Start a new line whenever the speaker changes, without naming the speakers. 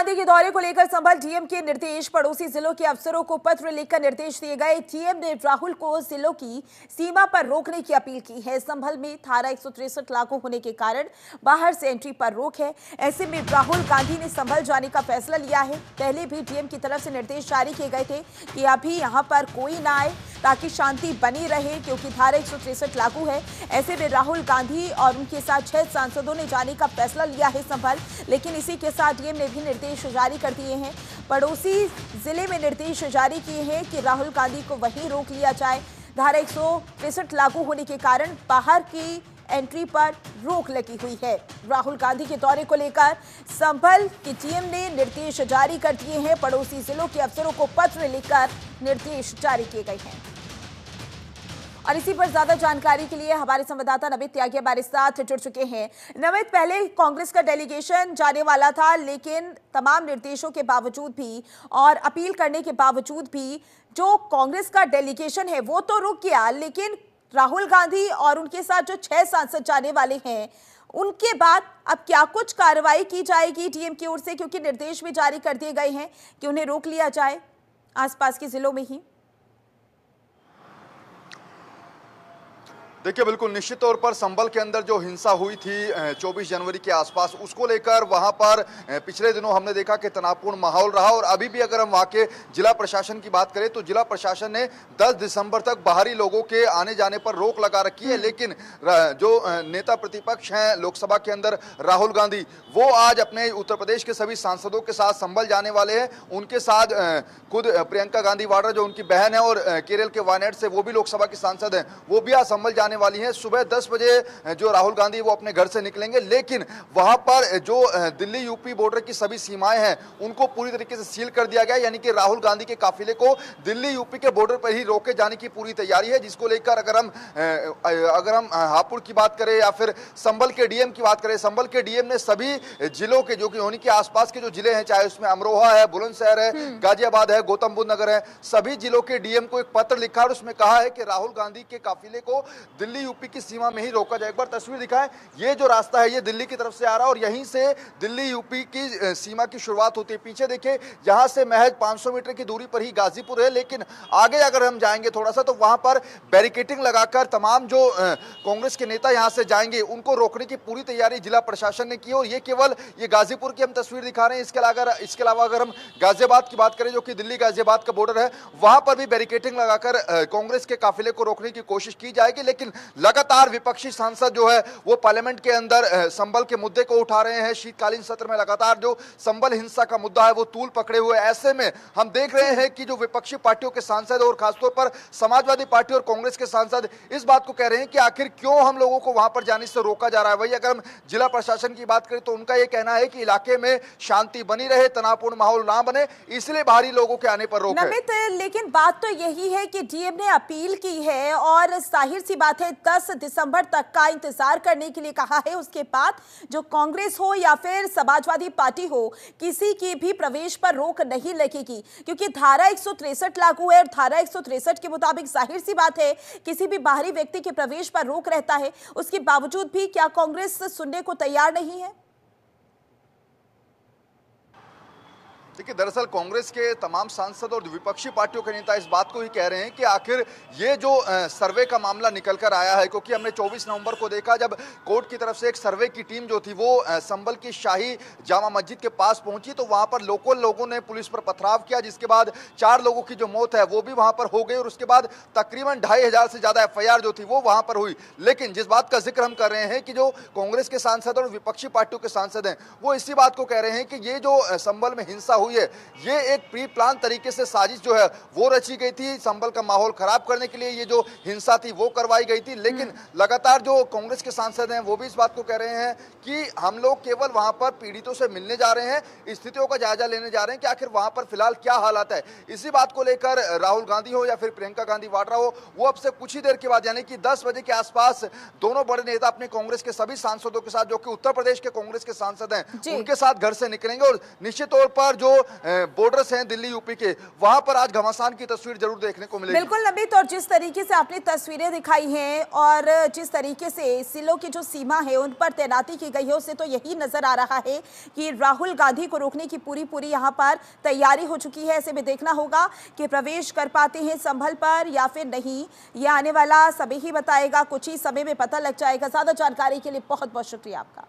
गांधी के दौरे को लेकर संभल डीएम के निर्देश, पड़ोसी जिलों के अफसरों को पत्र लिखकर निर्देश दिए गए। डीएम ने राहुल को जिलों की सीमा पर रोकने की अपील की है। संभल में धारा 163 लागू होने के कारण बाहर से एंट्री पर रोक है। ऐसे में राहुल गांधी ने संभल जाने का फैसला लिया है। पहले भी डीएम की तरफ से निर्देश जारी किए गए थे कि अभी यहां पर कोई ना आए ताकि शांति बनी रहे, क्योंकि धारा 163 लागू है। ऐसे में राहुल गांधी और उनके साथ 6 सांसदों ने जाने का फैसला लिया है संभल। लेकिन इसी के साथ डीएम ने भी निर्देश जारी कर दिए हैं। पड़ोसी जिले में निर्देश जारी किए हैं कि राहुल गांधी को वहीं रोक लिया जाए। धारा 163 लागू होने के कारण बाहर की एंट्री पर रोक लगी हुई है। राहुल गांधी के दौरे को लेकर संभल के डीएम ने निर्देश जारी कर दिए हैं। पड़ोसी जिलों के अफसरों को पत्र लिखकर निर्देश जारी किए गए हैं। और इसी पर ज्यादा जानकारी के लिए हमारे संवाददाता नमित त्यागी हमारे साथ जुड़ चुके हैं। नमित, पहले कांग्रेस का डेलीगेशन जाने वाला था, लेकिन तमाम निर्देशों के बावजूद भी और अपील करने के बावजूद भी जो कांग्रेस का डेलीगेशन है वो तो रुक गया, लेकिन राहुल गांधी और उनके साथ जो 6 सांसद जाने वाले हैं उनके बाद अब क्या कुछ कार्रवाई की जाएगी डीएम की ओर से, क्योंकि निर्देश भी जारी कर दिए गए हैं कि उन्हें रोक लिया जाए आसपास के जिलों में ही।
देखिए, बिल्कुल निश्चित तौर पर संभल के अंदर जो हिंसा हुई थी 24 जनवरी के आसपास, उसको लेकर वहां पर पिछले दिनों हमने देखा कि तनावपूर्ण माहौल रहा। और अभी भी अगर हम वहां के जिला प्रशासन की बात करें तो जिला प्रशासन ने 10 दिसंबर तक बाहरी लोगों के आने जाने पर रोक लगा रखी है। लेकिन जो नेता प्रतिपक्ष हैं लोकसभा के अंदर राहुल गांधी, वो आज अपने उत्तर प्रदेश के सभी सांसदों के साथ संभल जाने वाले हैं। उनके साथ खुद प्रियंका गांधी वाड्रा जो उनकी बहन है और केरल के वायनाड से वो भी लोकसभा की सांसद हैं, वो भी आज संभल जाने वाली हैं। सुबह 10 बजे जो राहुल गांधी वो अपने घर से निकलेंगे, लेकिन वहां पर जो दिल्ली यूपी बॉर्डर की सभी सीमाएं हैं उनको पूरी तरीके से सील कर दिया गया। यानी कि राहुल गांधी के काफिले को दिल्ली यूपी के बॉर्डर पर ही रोके जाने की पूरी तैयारी है। जिसको लेकर अगर हम हापुड़ की बात करें या फिर संभल के डीएम की बात करें, संभल के डीएम ने सभी जिलों के जो कि उन्हीं के आसपास के जो जिले हैं, चाहे उसमें अमरोहा है, बुलंदशहर है, गाजियाबाद है, गौतम बुद्ध नगर है, सभी जिलों के डीएम को एक पत्र लिखा और उसमें कहा है कि राहुल गांधी के काफिले को दिल्ली यूपी की सीमा में ही रोका जाए। एक बार तस्वीर दिखाएं, ये जो रास्ता है ये दिल्ली की तरफ से आ रहा है और यहीं से दिल्ली यूपी की सीमा की शुरुआत होती है। पीछे देखिए, यहां से महज 500 मीटर की दूरी पर ही गाजीपुर है, लेकिन आगे अगर हम जाएंगे थोड़ा सा तो वहां पर बैरिकेटिंग लगाकर तमाम जो कांग्रेस के नेता यहां से जाएंगे उनको रोकने की पूरी तैयारी जिला प्रशासन ने की। और ये केवल ये गाजीपुर की हम तस्वीर दिखा रहे हैं। इसके अलावा अगर हम गाजियाबाद की बात करें, जो कि दिल्ली गाजियाबाद का बॉर्डर है, वहां पर भी बैरिकेटिंग लगाकर कांग्रेस के काफिले को रोकने की कोशिश की जाएगी। लेकिन लगातार विपक्षी सांसद जो है वो पार्लियामेंट के अंदर संभल के मुद्दे को उठा रहे हैं। शीतकालीन सत्र में लगातार जो संभल हिंसा का मुद्दा है वो तूल पकड़े हुए। ऐसे में हम देख रहे हैं कि जो विपक्षी पार्टियों के सांसद और खासतौर पर समाजवादी पार्टी और कांग्रेस के सांसद इस बात को कह रहे हैं कि आखिर क्यों हम लोगों को वहां पर जाने से रोका जा रहा है। वही अगर हम जिला प्रशासन की बात करें तो उनका यह कहना है कि इलाके में शांति बनी रहे, तनावपूर्ण माहौल ना बने, इसलिए बाहरी लोगों के आने पर रोक है।
लेकिन बात तो यही है कि डीएम ने अपील की है और जाहिर सी बात है 10 दिसंबर तक का इंतजार करने के लिए कहा है। उसके बाद जो कांग्रेस हो या फिर समाजवादी पार्टी हो, किसी की भी प्रवेश पर रोक नहीं लगेगी, क्योंकि धारा 163 लागू है और धारा 163 के मुताबिक जाहिर सी बात है किसी भी बाहरी व्यक्ति के प्रवेश पर रोक रहता है। उसके बावजूद भी क्या कांग्रेस सुनने को तैयार नहीं है?
देखिए, दरअसल कांग्रेस के तमाम सांसद और विपक्षी पार्टियों के नेता इस बात को ही कह रहे हैं कि आखिर ये जो सर्वे का मामला निकल कर आया है, क्योंकि हमने 24 नवंबर को देखा जब कोर्ट की तरफ से एक सर्वे की टीम जो थी वो संभल की शाही जामा मस्जिद के पास पहुंची, तो वहां पर लोकल लोगों ने पुलिस पर पथराव किया, जिसके बाद 4 लोगों की जो मौत है वो भी वहां पर हो गई और उसके बाद तकरीबन 2500 से ज्यादा FIR जो थी वो वहां पर हुई। लेकिन जिस बात का जिक्र हम कर रहे हैं कि जो कांग्रेस के सांसद और विपक्षी पार्टियों के सांसद हैं वो इसी बात को कह रहे हैं कि ये जो संभल में हिंसा हुई है ये एक प्री प्लान तरीके से साजिश जो है वो रची गई थी। संभल का माहौल खराब करने के लिए ये जो हिंसा थी वो करवाई गई थी। लेकिन लगातार जो कांग्रेस के सांसद हैं वो भी इस बात को कह रहे हैं कि हम लोग केवल वहां पर पीड़ितों से मिलने जा रहे हैं, स्थितियों का जायजा लेने जा रहे हैं कि आखिर वहां पर फिलहाल क्या हालात है। इसी बात को लेकर राहुल गांधी हो या फिर प्रियंका गांधी वाड्रा हो, वो अब से कुछ ही देर के बाद यानी कि 10 बजे के आसपास दोनों बड़े नेता अपने कांग्रेस के सभी सांसदों के साथ, जो कि उत्तर प्रदेश के कांग्रेस के सांसद हैं, उनके साथ घर से निकलेंगे। और निश्चित तौर पर जो जो बॉर्डर्स हैं दिल्ली यूपी के, वहां पर आज घमासान की तस्वीर जरूर देखने को मिलेगी।
बिल्कुल नमित, और जिस तरीके से आपने तस्वीरें दिखाई हैं और जिस तरीके से जिलों की जो सीमा है उन पर तैनाती की गई है, उससे तो यही नजर आ रहा है कि राहुल गांधी को रोकने की पूरी यहाँ पर तैयारी हो चुकी है। ऐसे में देखना होगा कि प्रवेश कर पाते हैं संभल पर या फिर नहीं, ये आने वाला समय ही बताएगा। कुछ ही समय में पता लग जाएगा। ज्यादा जानकारी के लिए बहुत बहुत शुक्रिया आपका।